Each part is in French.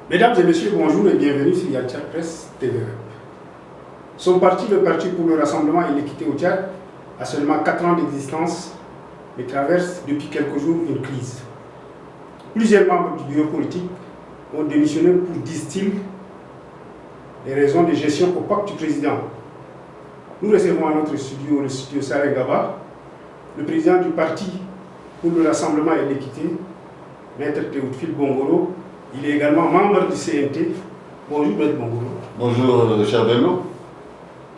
Mesdames et messieurs, bonjour et bienvenue sur Yatcha Presse TV. Son parti, le Parti pour le Rassemblement et l'Équité au Tchad, a seulement 4 ans d'existence et traverse depuis quelques jours une crise. Plusieurs membres du bureau politique ont démissionné pour, disent-ils, les raisons de gestion opaque du président. Nous recevons à notre studio, le studio Saré Gaba, le président du Parti pour le Rassemblement et l'Équité, Maître Théophile Bongoro. Il est également membre du CNT. Bonjour, Maître Bongoro. Bonjour, cher Bello.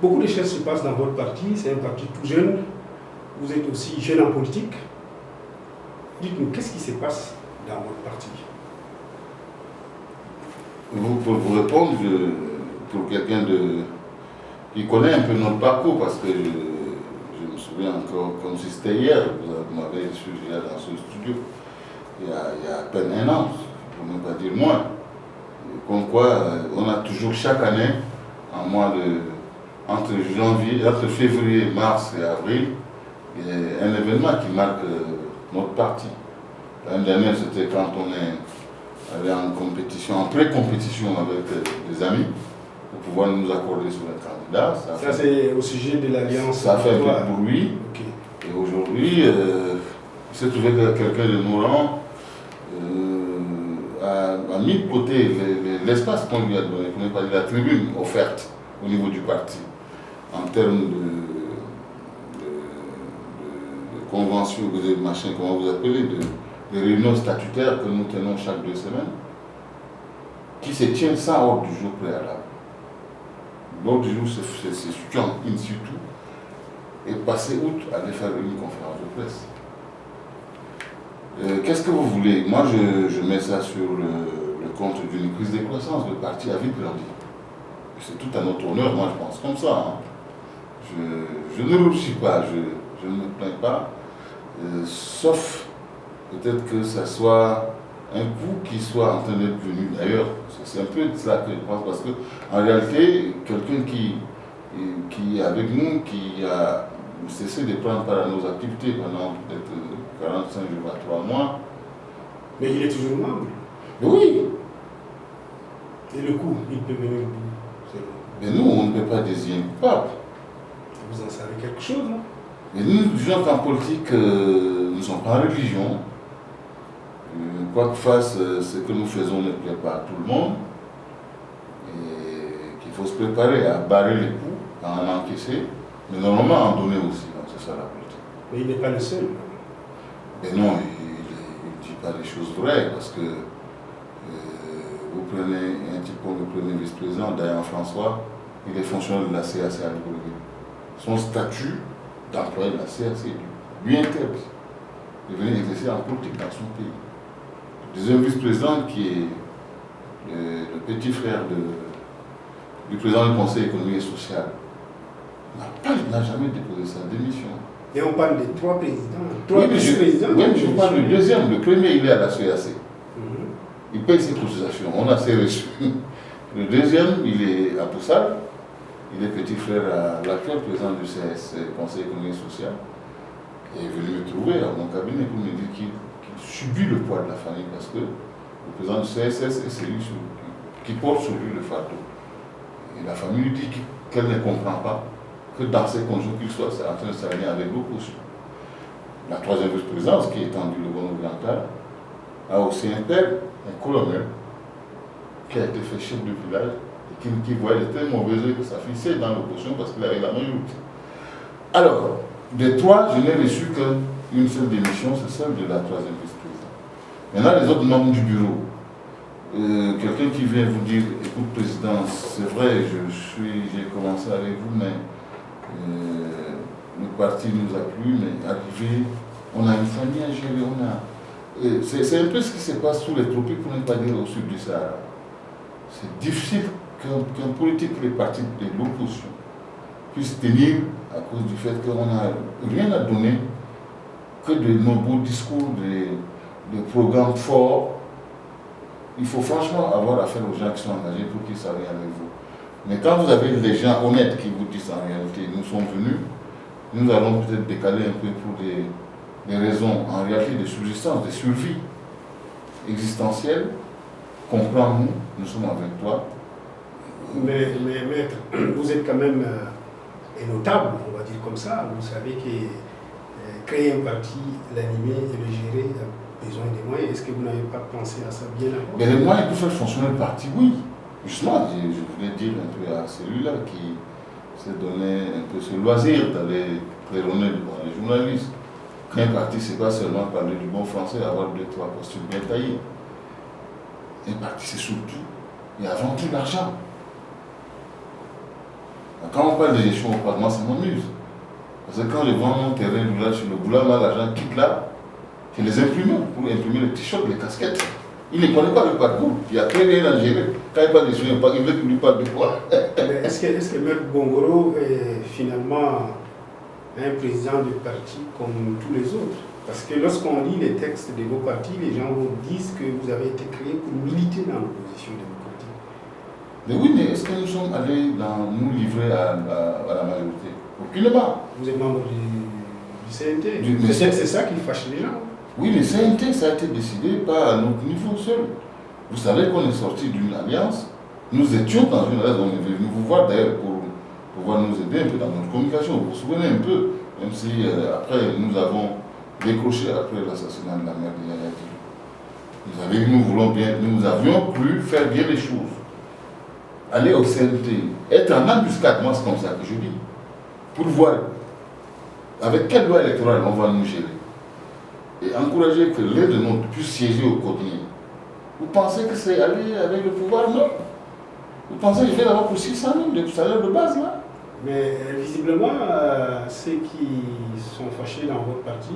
Beaucoup de choses se passent dans votre parti. C'est un parti tout jeune. Vous êtes aussi jeune en politique. Dites-nous, qu'est-ce qui se passe dans votre parti? Pour vous répondre, pour quelqu'un qui connaît un peu notre parcours, parce que je me souviens encore comme si c'était hier, vous m'avez reçu dans ce studio, il y a à peine un an, pour ne pas dire moins. Comme quoi, on a toujours chaque année, entre février, mars et avril, il y a un événement qui marque notre parti. L'année dernière, c'était quand on est allé en compétition, en pré-compétition avec des amis, pour pouvoir nous accorder sur un candidat. Ça c'est au sujet de l'Alliance. Ça fait un peu de bruit. Okay. Et aujourd'hui, il s'est trouvé que quelqu'un de nos rangs a mis de côté l'espace qu'on lui a donné, pour ne pas dire la tribune offerte au niveau du parti, en termes de convention, de machin, comment vous appelez, de réunions statutaires que nous tenons chaque 2 semaines, qui se tiennent sans ordre du jour préalable. L'ordre du jour, c'est situé in situ, et passer outre aller faire une conférence de presse. Qu'est-ce que vous voulez? Moi, je mets ça sur le compte d'une crise de croissance. Le parti a vite perdu. C'est tout à notre honneur, moi je pense comme ça. Hein. Je ne rougis pas, je ne me plains pas, sauf peut-être que ça soit un coup qui soit en train d'être venu. D'ailleurs, c'est un peu de cela que je pense, parce qu'en réalité, quelqu'un qui est avec nous, qui a cessé de prendre part à nos activités pendant peut-être 45 jours à 3 mois. Mais il est toujours membre. Oui. Et le coup, il peut venir. Mais nous, on ne peut pas désigner coupable. Vous en savez quelque chose, non? Mais nous, disons qu'en politique, nous ne sommes pas en religion. Quoi que fasse, ce que nous faisons ne plaît pas à tout le monde. Et qu'il faut se préparer à barrer les coups, à en encaisser, mais normalement à en donner aussi. C'est ça la politique. Mais il n'est pas le seul. Mais non, il ne dit pas les choses vraies, parce que vous prenez un type comme le premier vice-président, Dayan François, il est fonctionnaire de la CAC à Libreville. Son statut d'employé de la CAC lui interdit de venir exercer en politique dans son pays. Le deuxième vice-président, qui est le petit frère du président du Conseil économique et social, n'a jamais déposé sa démission. Et on parle des 3 présidents. 3 vice-présidents. Oui, mais je parle du deuxième. Le premier, il est à la CAC. Il paye ses cotisations, on a ses reçus. Le deuxième, il est à Poussal, il est petit frère à l'actuel président du CS, Conseil économique et social. Il est venu me trouver à mon cabinet pour me dire qu'il subit le poids de la famille parce que le président du CSS est celui qui porte sur lui le fardeau. Et la famille lui dit qu'elle ne comprend pas que dans ces conditions qu'il soit, c'est en train de s'aligner avec l'opposition. La troisième vice-présidence, qui est étendue le bon oriental, a aussi un père, un colonel, qui a été fait chef de village et qui voyait de très mauvais yeux que sa fille c'est dans l'opposition parce qu'il avait la majorité. Alors, des 3, je n'ai reçu qu'une seule démission, c'est celle de la troisième vice-présidente. Maintenant, les autres membres du bureau, quelqu'un qui vient vous dire, écoute président, c'est vrai, j'ai commencé avec vous, mais le parti nous a plu, mais arrivé, on a une famille à gérer, c'est un peu ce qui se passe sous les tropiques, pour ne pas dire au sud du Sahara. C'est difficile qu'un politique et les partis de l'opposition puissent tenir à cause du fait qu'on n'a rien à donner que de nos beaux discours, de programmes forts. Il faut franchement avoir affaire aux gens qui sont engagés pour qu'ils s'arrêtent avec vous. Mais quand vous avez des gens honnêtes qui vous disent en réalité, nous sommes venus, nous allons peut-être décaler un peu pour des raisons en réalité de subsistance, de survie existentielle, comprends-nous, nous sommes avec toi. Mais maître, vous êtes quand même un notable, on va dire comme ça. Vous savez que créer un parti, l'animer et le gérer a besoin des moyens. Est-ce que vous n'avez pas pensé à ça bien avant? Mais les moyens pour faire fonctionner le parti, oui. Justement, je voulais dire un peu à celui-là qui s'est donné un peu ce loisir d'aller claironner devant les journalistes. Qu'un parti, c'est pas seulement parler du bon français, avoir 2-3 costumes bien taillés. Un parti, c'est surtout et avant tout l'argent. Quand on parle de gestion au Parlement, ça m'amuse. Parce que quand je vends mon terrain là sur le boulot, l'argent quitte là, c'est les imprimeurs pour imprimer les t-shirts, les casquettes. Il ne connaît pas le parcours, il y a très rien à gérer. Quand il parle de gestion, il veut qu'il lui parle de quoi. Est-ce que M. Bongoro est finalement un président de parti comme tous les autres? Parce que lorsqu'on lit les textes de vos partis, les gens vous disent que vous avez été créé pour militer dans l'opposition démocratique. Mais oui, mais est-ce que nous sommes allés nous livrer à la majorité? Aucunement. Vous êtes membre du CNT. C'est ça qui fâche les gens. Oui, mais CNT, ça a été décidé pas à notre niveau seul. Vous savez qu'on est sorti d'une alliance. Nous étions dans une alliance, on est venu vous voir d'ailleurs pour pouvoir nous aider un peu dans notre communication. Vous vous souvenez un peu, même si après nous avons décroché après l'assassinat de la mère de Yaya Diop. Vous savez que nous avions cru faire bien les choses. Aller au CNT, être en embuscade, moi c'est comme ça que je dis, pour voir avec quelle loi électorale on va nous gérer. Et encourager que l'un de nous puisse siéger au coordonné. Vous pensez que c'est aller avec le pouvoir? Non. Vous pensez que je vais l'avoir pour 600 000 de salaire de base là? Mais visiblement, ceux qui sont fâchés dans votre parti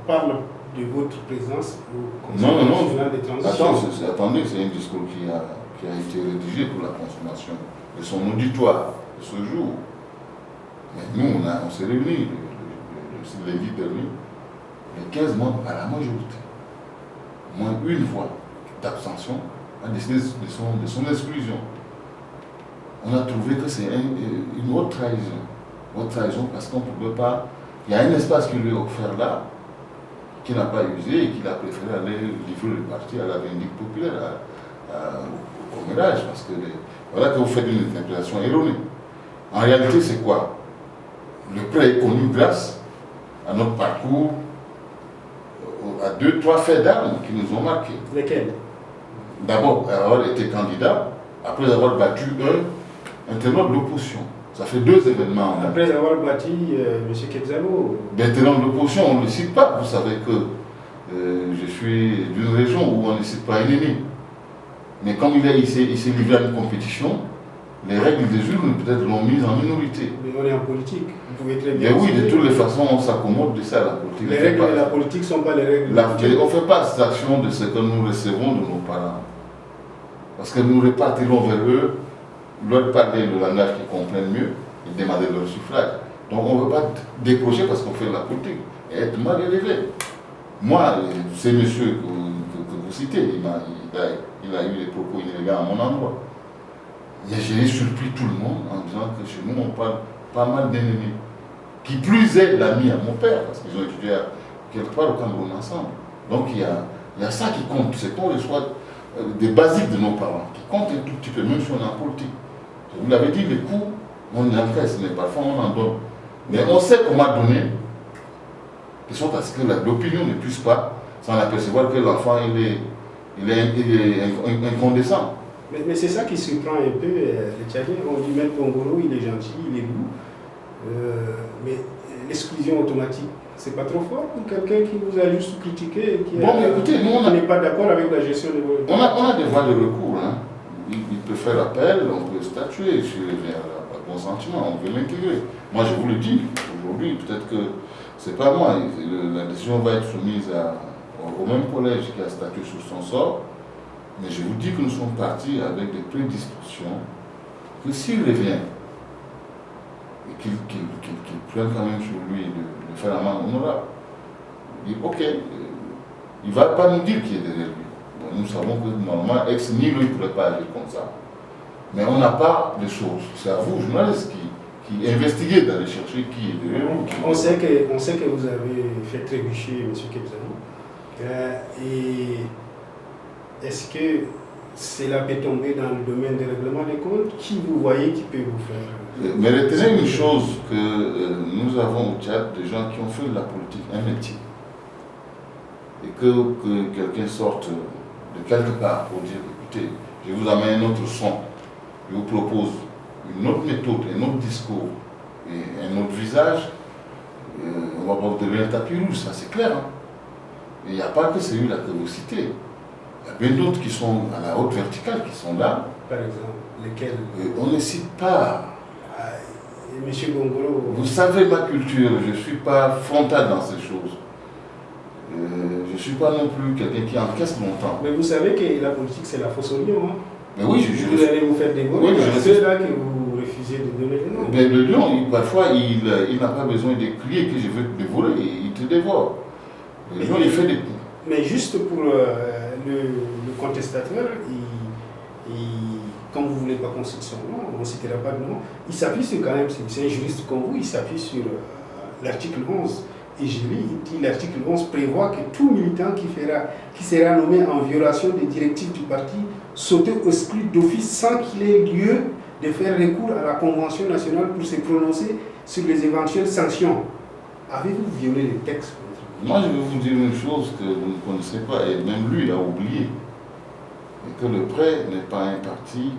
parlent de votre présence au Conseil national des transitions. Attendez, c'est un discours qui a été rédigé pour la consommation de son auditoire de ce jour. Mais nous, on s'est réunis le lundi dernier, les 15 membres à la majorité. Moins une voix d'abstention a décidé de son exclusion. On a trouvé que c'est une haute trahison. Haute trahison parce qu'on ne pouvait pas. Il y a un espace qui lui est offert là, qu'il n'a pas usé et qu'il a préféré aller livrer le parti à la vindicte populaire, au commérage, parce que voilà que vous faites une interprétation erronée. En réalité, c'est quoi? Le prêt est connu grâce à notre parcours, à 2-3 faits d'armes qui nous ont marqués. Lesquels? D'abord, avoir été candidat, après avoir battu un ténor de l'opposition. Ça fait 2 événements. Après avoir battu M. Kebzalo. Ben, ténor de l'opposition, on ne le cite pas. Vous savez que je suis d'une région où on ne cite pas un ennemi. Mais comme il s'est livré à une compétition, les règles des urnes peut-être l'ont mis en minorité. Mais on est en politique. Vous pouvez très bien. Mais oui, de toutes les façons, on s'accommode de ça, la politique. Les règles de la politique ne sont pas les règles. On ne fait pas abstraction de ce que nous recevons de nos parents. Parce que nous repartirons vers eux, leur parler le langage qu'ils comprennent mieux et demander leur suffrage. Donc on ne veut pas décrocher parce qu'on fait de la politique et être mal élevé. Moi, c'est monsieur que vous citez, il a eu des propos illégaux à mon endroit. Mais j'ai surpris tout le monde en disant que chez nous, on parle pas mal d'ennemis. Qui plus est l'ami à mon père, parce qu'ils ont étudié quelque part au Cameroun ensemble. Donc il y a ça qui compte, c'est qu'on reçoit des basiques de nos parents, qui comptent un tout petit peu, même si on est en politique. Vous l'avez dit, les coups, on encaisse, mais parfois on en donne. Mais on sait comment donner, de sorte à ce que l'opinion ne puisse pas s'en apercevoir que l'enfant il est incandescent. Mais c'est ça qui surprend un peu les Tchadiens. On dit même Bongoro, il est gentil, il est doux. Mais l'exclusion automatique, c'est pas trop fort pour quelqu'un qui vous a juste critiqué et qui écoutez, nous, n'est pas d'accord avec la gestion de vos... On a des voies de recours. Hein. Il peut faire appel, on peut statuer sur le consentiment, on peut l'intégrer. Moi, je vous le dis, aujourd'hui, peut-être que c'est pas moi. La décision va être soumise au même collège qui a statué sur son sort. Mais je vous dis que nous sommes partis avec des prédispositions que s'il revient et qu'il prenne quand même sur lui de faire un manque honorable, il dit ok, il ne va pas nous dire qui est derrière lui. Bon, nous savons que normalement, ex nihilo, il ne pourrait pas agir comme ça. Mais on n'a pas de sources. C'est à vous, journalistes, qui investiguez d'aller chercher qui est derrière lui. On sait que vous avez fait trébucher M. Kebzalo. Et est-ce que cela peut tomber dans le domaine des règlements des comptes? Qui vous voyez qui peut vous faire? Mais retenez une chose, que nous avons au Tchad des gens qui ont fait de la politique un métier. Et que quelqu'un sorte de quelque part pour dire, écoutez, je vous amène un autre son, je vous propose une autre méthode, un autre discours et un autre visage, on va pas vous donner un tapis rouge, ça c'est clair. Hein. Il n'y a pas que celui-là que vous citez. Il y a bien d'autres qui sont à la haute verticale, qui sont là. Par exemple, lesquels? On ne cite pas. Monsieur Gongolo. Vous savez ma culture, je ne suis pas frontal dans ces choses. Je ne suis pas non plus quelqu'un qui encaisse longtemps. Mais vous savez que la politique c'est la fausse oignon. Hein? Mais oui, vous allez vous faire dévorer. Oui, c'est ceux-là que vous refusez de donner le nom. Mais le lion, parfois, il n'a pas besoin de crier que je veux te dévorer, il te dévore. Le lion, il fait des coups. Mais juste pour le contestateur, comme vous ne voulez pas qu'on cite son nom, on ne citera pas de nom, il s'appuie sur quand même, c'est un juriste comme vous, il s'appuie sur l'article 11. Et je lis, il dit l'article 11 prévoit que tout militant qui sera nommé en violation des directives du parti s'auto-exclut d'office sans qu'il ait lieu de faire recours à la Convention nationale pour se prononcer sur les éventuelles sanctions. Avez-vous violé les textes? Moi, je vais vous dire une chose que vous ne connaissez pas, et même lui, il a oublié. Et que le prêt n'est pas un parti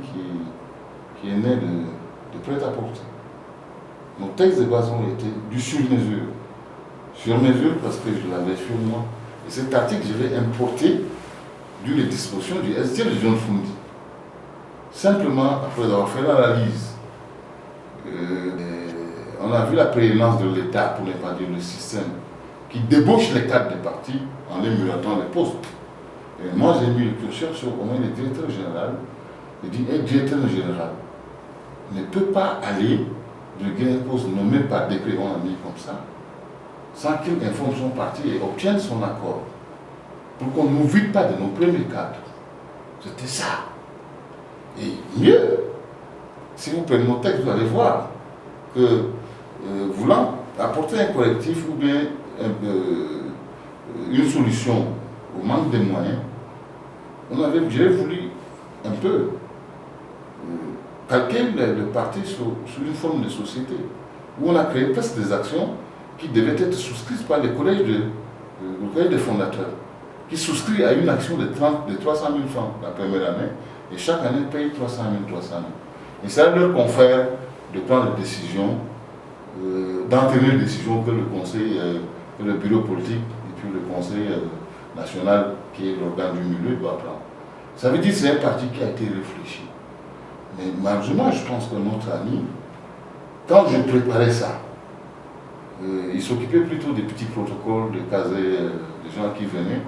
qui est né de prêt-à-porter. Nos textes de base ont été du sur-mesure. Sur-mesure parce que je l'avais sur moi. Et cet article, je l'ai importé d'une disposition du SDL de John Fundi. Simplement, après avoir fait l'analyse, on a vu la prééminence de l'État, pour ne pas dire le système, qui débauche les cadres des partis en les muratant les postes. Et moi, j'ai mis le curseur sur au moins le directeur général. Il dit, un directeur général ne peut pas aller de gagner un poste nommé par décret, on a mis comme ça, sans qu'il informe son parti et obtienne son accord, pour qu'on ne nous vide pas de nos premiers cadres. C'était ça. Et mieux, si vous prenez mon texte, vous allez voir que voulant apporter un collectif ou bien une solution au manque de moyens, j'ai voulu un peu calquer le parti sur une forme de société, où on a créé presque des actions qui devaient être souscrites par les collèges des fondateurs, qui souscrit à une action de 300 000 francs la première année, et chaque année paye 300 000. Et ça leur confère de prendre des décisions, d'entraîner les décisions que le conseil, que le bureau politique et puis le conseil national, qui est l'organe du milieu, doit prendre. Ça veut dire que c'est un parti qui a été réfléchi. Mais malheureusement, je pense que notre ami, quand je préparais ça, il s'occupait plutôt des petits protocoles, de caser des gens qui venaient,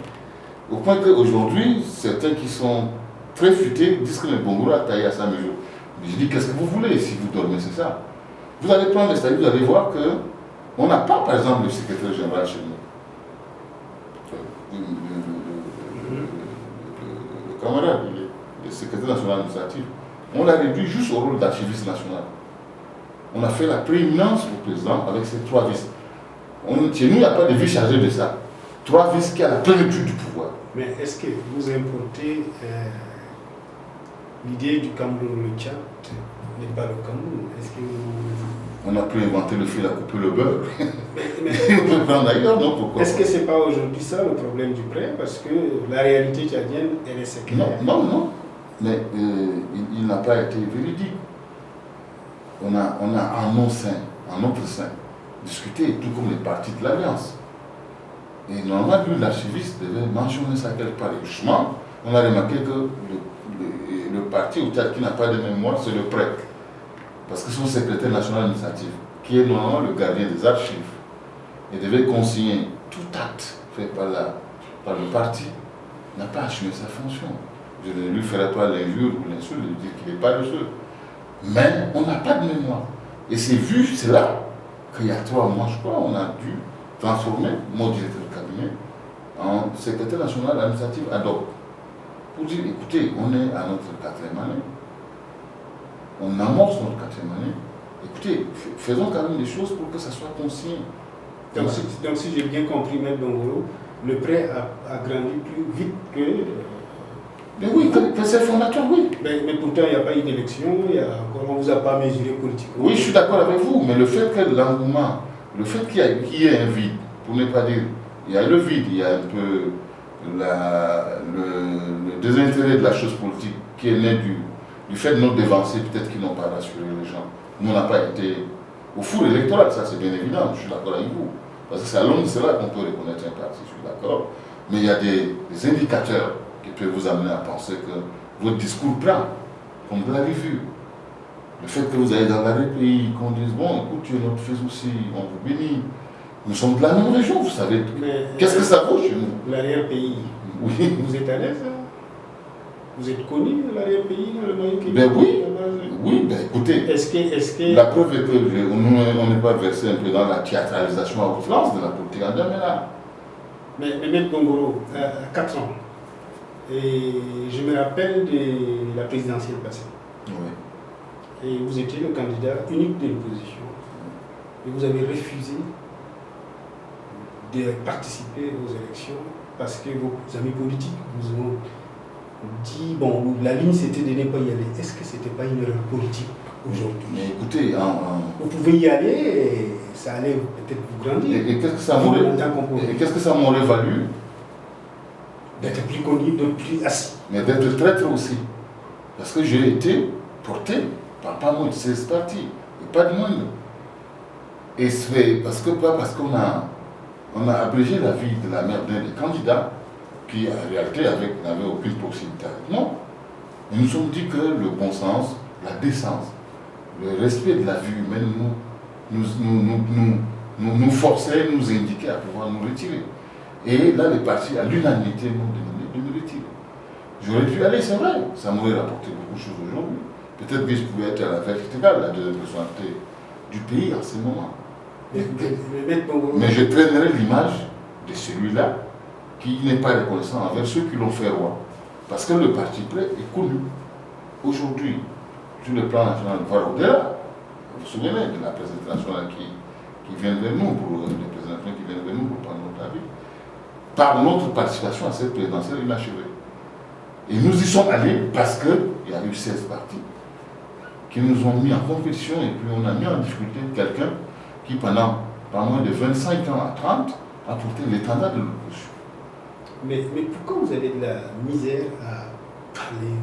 au point qu'aujourd'hui, certains qui sont très futés disent que le Bongoura a taillé à sa mesure. Mais je dis, qu'est-ce que vous voulez si vous dormez, c'est ça? Vous allez prendre les statuts, vous allez voir qu'on n'a pas, par exemple, le secrétaire général chez nous. Le camarade, le secrétaire national administratif. On l'a réduit juste au rôle d'archiviste national. On a fait la prééminence au président avec ces 3 vices. Chez nous, il n'y a pas de vice chargé de ça. 3 vices qui a la plénitude du pouvoir. Mais est-ce que vous importez l'idée du Cameroun, le Tchad n'est pas le Cameroun? Est-ce que on a pu inventer le fil à couper le beurre. On peut prendre ailleurs, non? Pourquoi? Est-ce que ce n'est pas aujourd'hui ça le problème du prêt? Parce que la réalité tchadienne, elle est séculaire. Non. Mais il n'a pas été véridique. On a en notre sein, discuté, tout comme les partis de l'Alliance. Et normalement, lui, l'archiviste devait mentionner ça quelque part. Et justement, on a remarqué que le parti au Tchad qui n'a pas de mémoire, c'est le PREC. Parce que son secrétaire national administratif, qui est normalement le gardien des archives, et devait consigner tout acte fait par le parti, n'a pas assumé sa fonction. Je ne lui ferai pas l'injure ou l'insulte de dire qu'il n'est pas le seul. Mais on n'a pas de mémoire. Et c'est là qu'il y a 3 mois, je crois, on a dû transformer mon directeur de cabinet en secrétaire national administratif ad hoc. Pour dire, écoutez, on est à notre 4e année. On amorce notre 4e année. Écoutez, faisons quand même des choses pour que ça soit consigné. Donc si j'ai bien compris, M. Bongolo, le prêt a grandi plus vite que Mais oui, c'est fondateur, oui. Mais pourtant, il n'y a pas eu d'élection, on ne vous a pas mesuré politiquement. Oui, je suis d'accord avec vous, mais le fait que l'engouement, le fait qu'il y ait un vide, pour ne pas dire, il y a le vide, il y a un peu le désintérêt de la chose politique qui est né du fait de nos dévancés, peut-être qu'ils n'ont pas rassuré les gens. Nous, on n'a pas été au four électoral, ça c'est bien évident, je suis d'accord avec vous. Parce que c'est à long de cela qu'on peut reconnaître un parti, je suis d'accord. Mais il y a des indicateurs qui peuvent vous amener à penser que votre discours prend, comme vous l'avez vu. Le fait que vous allez dans l'arrière-pays, qu'on dise, bon, écoute, tu es notre fils aussi, on vous bénit. Nous sommes de la même région, vous savez. Qu'est-ce que ça vaut chez nous? L'arrière-pays, oui. Vous êtes à l'aise, hein? Vous êtes connu de l'arrière-pays, dans le moyen Québec? Ben oui, oui, ben écoutez, la preuve est que on n'est pas versé un peu dans la théâtralisation à outrance de la politique en là. Mais M. Bongoro, à 4 ans, et je me rappelle de la présidentielle passée. Oui. Et vous étiez le candidat unique de l'opposition. Et vous avez refusé de participer aux élections parce que vos amis politiques vous ont dit, bon, la ligne c'était de ne pas y aller. Est-ce que ce n'était pas une erreur politique aujourd'hui? Mais écoutez, vous pouvez y aller et ça allait peut-être vous grandir. Et qu'est-ce que ça m'aurait valu? D'être plus connu, de plus assis. Mais d'être traître aussi. Parce que j'ai été porté par pas moins de 16 partis, et pas de moindre. Et c'est parce qu'on a abrégé la vie de la mère d'un des candidats qui, en réalité, n'avait aucune proximité avec moi. Et nous nous sommes dit que le bon sens, la décence, le respect de la vie humaine nous forçait, nous indiquait à pouvoir nous retirer. Et là, les partis, à l'unanimité, m'ont demandé de me retirer. J'aurais dû aller, c'est vrai, ça m'aurait rapporté beaucoup de choses aujourd'hui. Peut-être que je pouvais être à la verticale, la deuxième personnalité du pays en ce moment. Mais je traînerai l'image de celui-là qui n'est pas reconnaissant envers ceux qui l'ont fait roi. Parce que le parti prêt est connu. Aujourd'hui, sur le plan national, voire au-delà, vous vous souvenez de la presse internationale qui vient vers nous, pour les présidents qui viennent vers nous pour prendre notre avis, par notre participation à cette présidentielle inachevée. Et nous y sommes allés parce qu'il y a eu 16 partis qui nous ont mis en compétition et puis on a mis en difficulté quelqu'un qui pendant pas moins de 25 ans à 30 a porté l'étendard de l'opposition. Mais pourquoi vous avez de la misère à parler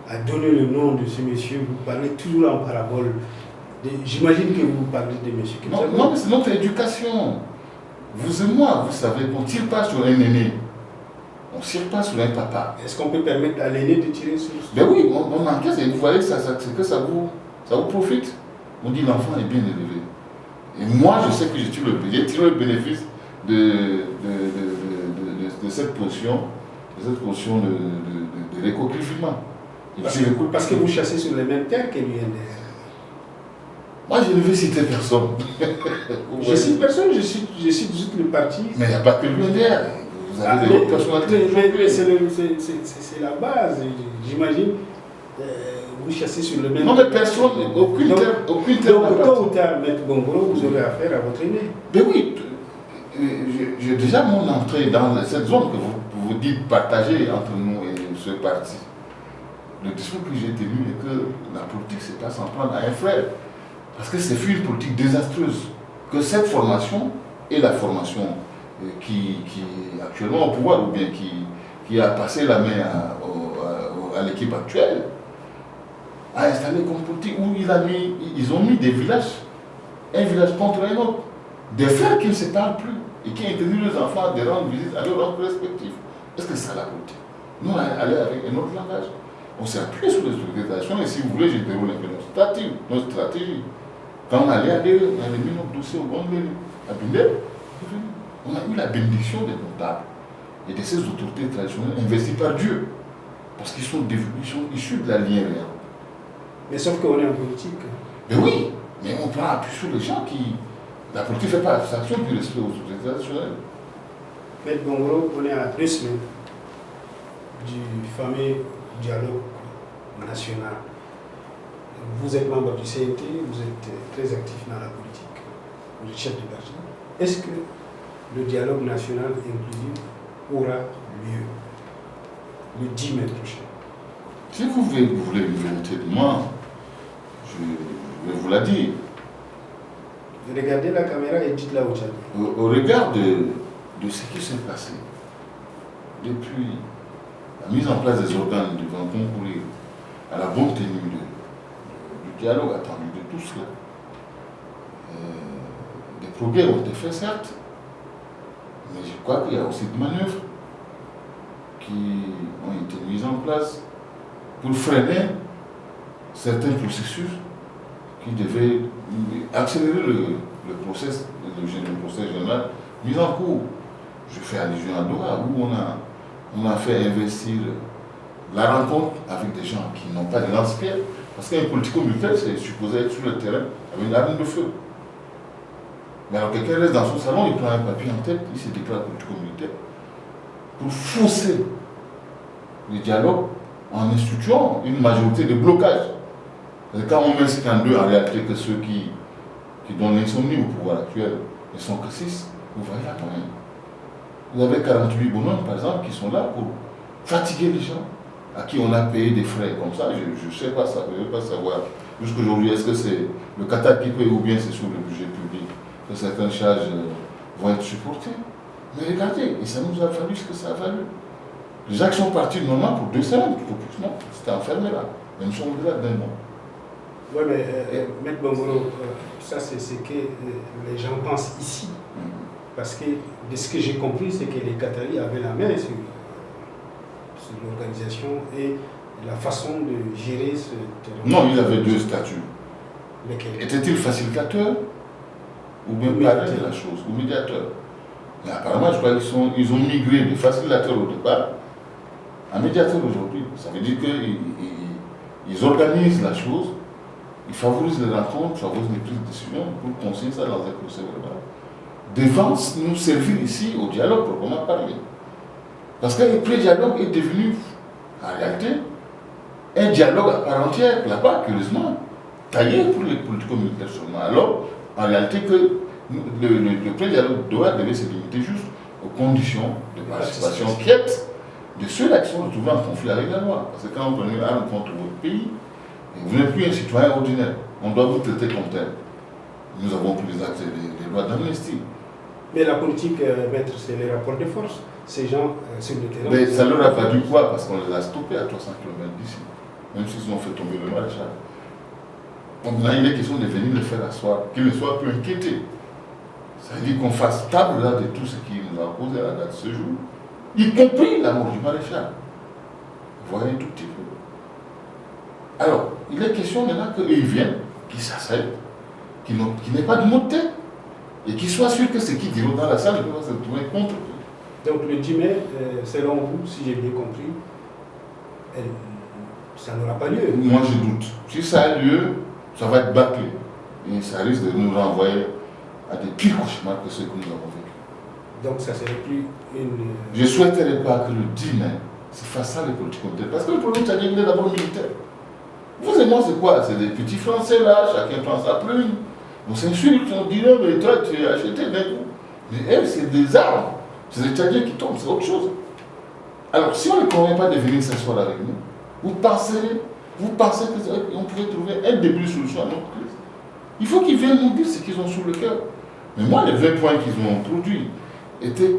à donner le nom de ce monsieur? Vous parlez toujours en parabole. J'imagine que vous parlez de monsieur. Non, mais c'est notre éducation. Vous et moi, vous savez, on ne tire pas sur un aîné. On ne tire pas sur un papa. Est-ce qu'on peut permettre à l'aîné de tirer sur... Ben oui, on encaisse et vous voyez que ça vous profite. On dit l'enfant est bien élevé. Et moi, je sais que j'ai tiré le bénéfice de cette potion, de réconciliement. Parce que vous chassez sur les mêmes terres que l'UNDR. Moi, je ne vais citer personne. Je cite personne, je cite juste le parti. Mais il n'y a pas que l'UNDR. Vous avez d'autres personnalités. C'est la base, j'imagine. Vous chassez sur le même... Non, mais personne, aucune terre. Donc, tôt ou tard, M. Bongoro, vous aurez affaire à votre aîné. Mais oui, j'ai déjà mon entrée dans cette zone que vous dites partager entre nous et ce parti. Le discours que j'ai tenu est que la politique, c'est pas s'en prendre à un frère. Parce que c'est une politique désastreuse. Que cette formation est la formation qui est actuellement au pouvoir, ou bien qui a passé la main à l'équipe actuelle, a installé comme politique où ils ont mis des villages, un village contre un autre, des frères qui ne se parlent plus et qui interdisent leurs enfants de rendre visite à leurs oncles respectifs. Est-ce que c'est ça la politique? Nous, on est allé avec un autre langage. On s'est appuyé sur les organisations et si vous voulez, je déroule un peu notre stratégie. Quand on allait on avait mis notre dossier au bon mairie, à Bindel, on a eu la bénédiction des notables et de ces autorités traditionnelles investies par Dieu. Parce qu'ils sont issus de la lignée réelle. Mais sauf qu'on est en politique. Mais oui, mais on prend appui sur les gens qui... La politique ne fait pas abstraction du respect aux autorités traditionnelles. Mais Bongoro, on est à 2 semaines du fameux dialogue national. Vous êtes membre du CNT, vous êtes très actif dans la politique, vous êtes chef de parti. Est-ce que le dialogue national inclusif aura lieu? le 10 mai prochain? Si vous voulez une vérité de moi, je vais vous la dire. Regardez la caméra et dites-la au Tchad. Au regard de ce qui s'est passé, depuis la mise en place des organes devant concourir à la bonne tenue du dialogue attendu de tout cela, des progrès ont été faits, certes, mais je crois qu'il y a aussi des manœuvres qui ont été mises en place pour freiner certains processus qui devaient accélérer le process général mis en cours. Je fais allusion à Doha, où on a fait investir la rencontre avec des gens qui n'ont pas de lance-pierre, parce qu'un politico-militaire, c'est supposé être sur le terrain avec une arme de feu. Mais alors quelqu'un reste dans son salon, il prend un papier en tête, il se déclare politico-militaire, pour forcer le dialogue en instituant une majorité de blocage. Parce que quand on met 52, en réalité que ceux qui donnent l'insomnie au pouvoir actuel ne sont que 6, vous voyez là quand même. Vous avez 48 bonhommes, par exemple, qui sont là pour fatiguer les gens, à qui on a payé des frais comme ça. Je ne sais pas ça, je ne veux pas savoir. Jusqu'aujourd'hui, est-ce que c'est le Qatar qui paye ou bien c'est sur le budget public que certaines charges vont être supportées? Mais regardez, et ça nous a fallu ce que ça a fallu. Les gens qui sont partis normalement pour 2 semaines, tout au plus, non, c'était enfermé là. Mais nous sommes là d'un mois. Oui, mais Maître Bongoro, ça c'est ce que les gens pensent ici. Parce que de ce que j'ai compris, c'est que les Qataris avaient la main sur l'organisation et la façon de gérer ce terrain. Non, il avait 2 statuts. Lesquels? Était-il facilitateur ou bien parrain de la chose, ou médiateur? Mais apparemment, je crois qu'ils ont migré de facilitateur au départ à médiateur aujourd'hui. Ça veut dire qu'ils organisent la chose, ils favorisent les rencontres, ils favorisent les prises de décision pour conseiller ça dans un procès verbal. Devant nous servir ici au dialogue proprement parlé. Parce que le pré-dialogue est devenu, en réalité, un dialogue à part entière, là-bas, curieusement, taillé pour les politico-militaires seulement. Alors, en réalité, que le pré-dialogue devait se limiter juste aux conditions de participation quiète de ceux-là qui sont retrouvés en conflit avec la loi. Parce que quand vous prenez une arme contre votre pays, vous n'êtes plus un citoyen ordinaire. On doit vous traiter comme tel. Nous avons pris des actes des lois d'amnistie. Mais la politique, maître, c'est les rapports de force. Ces gens sur le terrain. Mais ça leur a valu quoi? Parce qu'on les a stoppés à 300 km d'ici. Même s'ils ont fait tomber le maréchal. Donc là, il est question de venir le faire asseoir, qu'ils ne soient plus inquiétés. Ça veut dire qu'on fasse table là de tout ce qui nous a posé à la date de ce jour, y compris la mort du maréchal. Vous voyez un tout petit peu. Alors, il est question maintenant qu'ils viennent, qu'ils s'asseyent, qu'ils n'aient pas de mot de tête, et qu'ils soient sûrs que ce qu'ils diront dans la salle ne peut pas se retrouver contre eux. Donc le 10 mai, selon vous, si j'ai bien compris, ça n'aura pas lieu. Moi je doute. Si ça a lieu, ça va être bâclé. Et ça risque de nous renvoyer à des pires cauchemars que ceux que nous avons vécu. Donc ça serait plus une... Je ne souhaiterais pas que le 10 mai se fasse ça les politiques militaires. Parce que le problème tchadien est d'abord militaire. Vous et moi, c'est quoi? C'est des petits Français là, chacun prend sa plume. On s'insulte, on dit non, mais toi tu as acheté d'un coup. Mais elle, c'est des armes. C'est des Tchadiens qui tombent, c'est autre chose. Alors, si on ne convient pas de venir s'asseoir avec nous, vous pensez qu'on pouvait trouver un début de solution à notre crise? Il faut qu'ils viennent nous dire ce qu'ils ont sous le cœur. Mais moi, les 20 points qu'ils ont produits étaient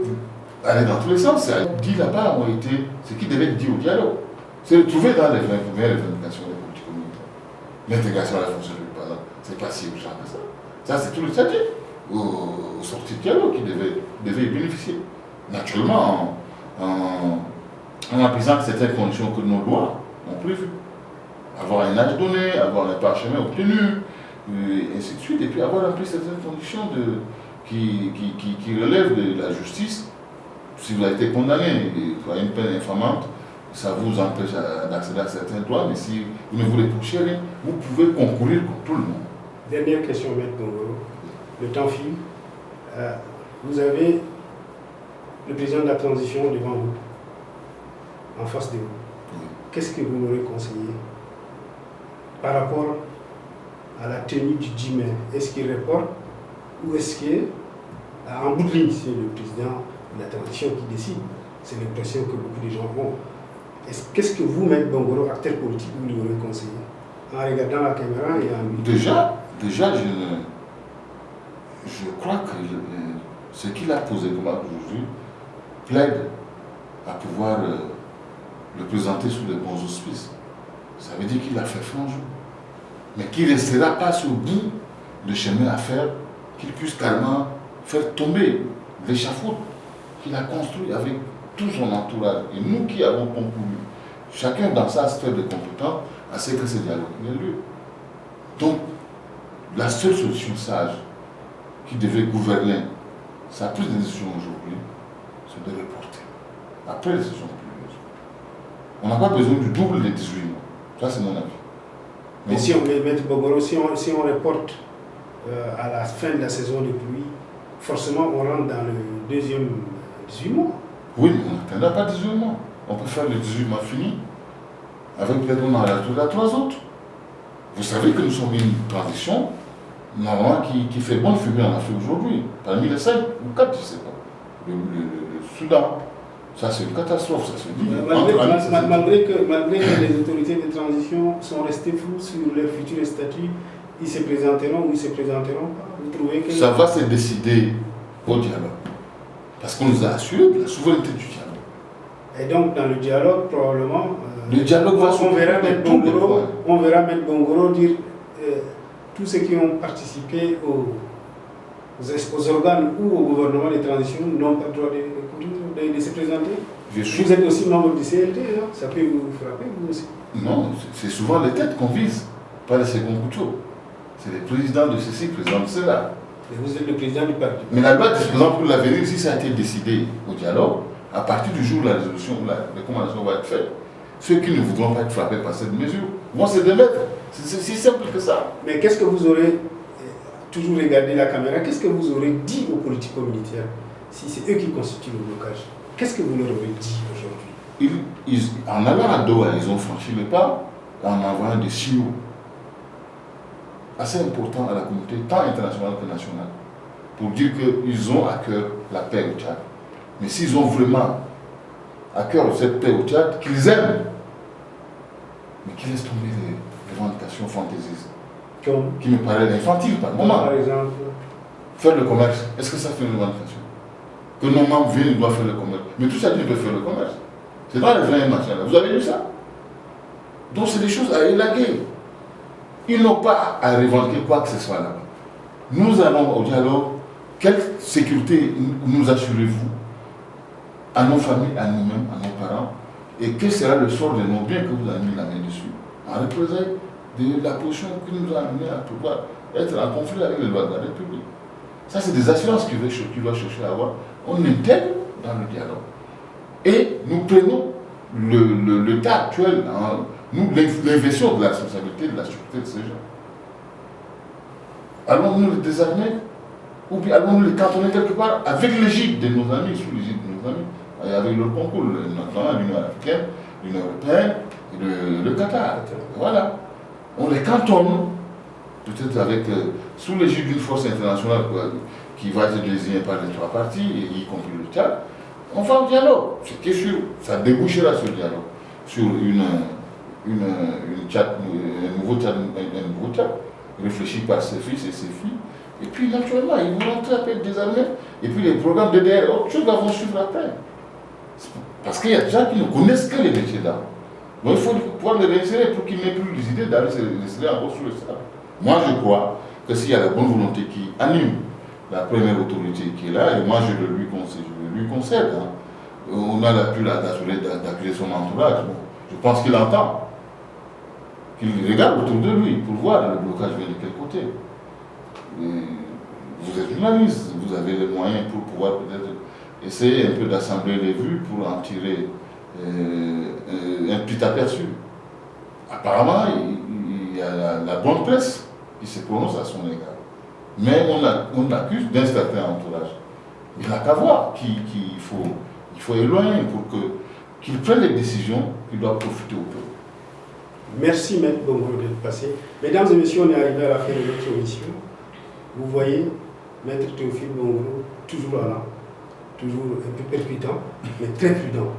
allés dans tous les sens. C'est dit là-bas ont été ce qui devait être dit au dialogue. C'est de trouver dans les 20 premières revendications des politiques communautaires. L'intégration à la fonction publique, par exemple, c'est pas si urgent que ça. Ça, c'est tout le Tchadien aux sorties de dialogue qui devaient y bénéficier. Naturellement, en appliquant certaines conditions que nos lois ont prévues. Avoir un âge donné, avoir un parchemin obtenu, et ainsi de suite, et puis avoir rempli certaines conditions qui relèvent de la justice. Si vous avez été condamné à une peine infamante, ça vous empêche d'accéder à certains droits, mais si vous ne voulez toucher rien, vous pouvez concourir comme tout le monde. Dernière question, Maître Bongoro. Le temps file. Vous avez le président de la transition devant vous, en face de vous. Oui. Qu'est-ce que vous m'aurez conseillé par rapport à la tenue du 10 mai? Est-ce qu'il reporte ou est-ce qu'en bout de ligne, c'est le président de la transition qui décide? C'est l'impression que beaucoup de gens ont. Qu'est-ce que vous, Maître Bongoro, acteur politique, vous lui aurez conseillé en regardant la caméra et en... Déjà, je crois que ce qu'il a posé comme acte aujourd'hui plaide à pouvoir le présenter sous les bons auspices. Ça veut dire qu'il a fait franc jeu. Mais qu'il ne restera pas sur le bout de chemin à faire, qu'il puisse carrément faire tomber l'échafaud qu'il a construit avec tout son entourage. Et nous qui avons concouru, chacun dans sa sphère de compétence, à ce que ce dialogue ait lieu. Donc, la seule solution sage qui devait gouverner sa prise de décision aujourd'hui, c'est de reporter. Après les sessions plurielles. On n'a pas besoin du double des 18 mois. Ça, c'est mon avis. Mais si on met Bongoro, si on reporte à la fin de la saison de pluie, forcément on rentre dans le deuxième 18 mois. Oui, mais on n'atteindra pas 18 mois. On peut faire le 18 mois fini, avec peut-être on en a 3 autres. Vous savez que nous sommes une transition, normalement, qui fait bonne figure en Afrique aujourd'hui. Parmi les 5 ou 4, je ne sais pas. Le Soudan, ça c'est une catastrophe, ça se dit. Malgré que les autorités de transition sont restées floues sur leur futur statut, ils se présenteront ou ils ne se présenteront pas. Vous trouvez que... Ça va se décider au dialogue. Parce qu'on nous a assuré de la souveraineté du dialogue. Et donc dans le dialogue, probablement, le dialogue va on verra Maître Bongoro dire tous ceux qui ont participé aux organes ou au gouvernement de transition n'ont pas le droit de se présenter. Vous êtes aussi membre du CLT, hein? Ça peut vous frapper, vous aussi. Non, c'est souvent les têtes qu'on vise, pas les seconds couteaux. C'est les présidents de ceci, présidents de cela. Et vous êtes le président du parti. Mais la loi de président pour l'avenir, si ça a été décidé au dialogue, à partir du jour où la résolution ou la recommandation va être faite, ceux qui ne voudront pas être frappés par cette mesure vont se démettre. C'est si simple que ça. Mais qu'est-ce que vous aurez, toujours regardé la caméra, qu'est-ce que vous aurez dit aux politico-militaires si c'est eux qui constituent le blocage? Qu'est-ce que vous leur aurez dit aujourd'hui? En allant à Doha, ils ont franchi le pas en envoyant des signaux assez importants à la communauté, tant internationale que nationale, pour dire qu'ils ont à cœur la paix au Tchad. Mais s'ils ont vraiment à cœur cette paix au Tchad, qu'ils aiment, mais qu'ils laissent tomber les revendications fantaisistes, qui me paraissent infantiles par moment. Par exemple, faire le commerce, est-ce que ça fait une revendication? Que nos membres viennent, ils doivent faire le commerce. Mais tout ça, ils peuvent faire le commerce. C'est dans les grands nationaux. Vous avez vu ça? Donc c'est des choses à élaguer. Ils n'ont pas à revendiquer quoi que ce soit là-bas. Nous allons au dialogue. Quelle sécurité nous assurez-vous à nos familles, à nous-mêmes, à nos parents? Et quel sera le sort de nos biens que vous avez mis la main dessus? En représailles de la position qui nous a amené à pouvoir être en conflit avec les lois de la République. Ça, c'est des assurances qu'il doit chercher à avoir. On intègre dans le dialogue. Et nous prenons le tas actuel, nous l'inversion de la responsabilité de la sécurité de ces gens. Allons-nous les désarmer? Ou bien allons-nous les cantonner quelque part avec l'égide de nos amis, sous l'égide de nos amis, et avec leur concours, notamment l'Union africaine, l'Union européenne et le Qatar. Voilà. On les cantonne, peut-être avec, sous l'égide d'une force internationale qui va être désignée par les 3 parties, y compris le Tchad. On va au dialogue. C'est qui est sûr, ça débouchera sur le dialogue, sur un nouveau Tchad, réfléchi par ses fils et ses filles. Et puis naturellement, ils vont rentrer après désarmés. Et puis les programmes de DDR, autre chose vont suivre après. Parce qu'il y a des gens qui ne connaissent que les métiers d'art. Donc il faut pouvoir les réinsérer pour qu'ils n'aient plus les idées d'aller se réinsérer encore sur le sable. Moi je crois que s'il y a la bonne volonté qui anime la première autorité qui est là, et moi je le lui concède, hein. On a pu l'assurer d'accueillir son entourage. Bon, je pense qu'il entend, qu'il regarde autour de lui pour voir le blocage vient de quel côté. Et vous êtes journaliste, vous avez les moyens pour pouvoir peut-être essayer un peu d'assembler les vues pour en tirer un petit aperçu. Apparemment, il y a la bonne presse qui se prononce à son égard. Mais on l'accuse d'un certain entourage. Il n'a qu'à voir qu'il faut éloigner pour qu'il prenne les décisions qui doivent profiter au peuple. Merci Maître Bongoro d'être passé. Mesdames et messieurs, on est arrivé à la fin de notre émission. Vous voyez, Maître Théophile Bongoro, toujours là, toujours un peu percutant, mais très prudent.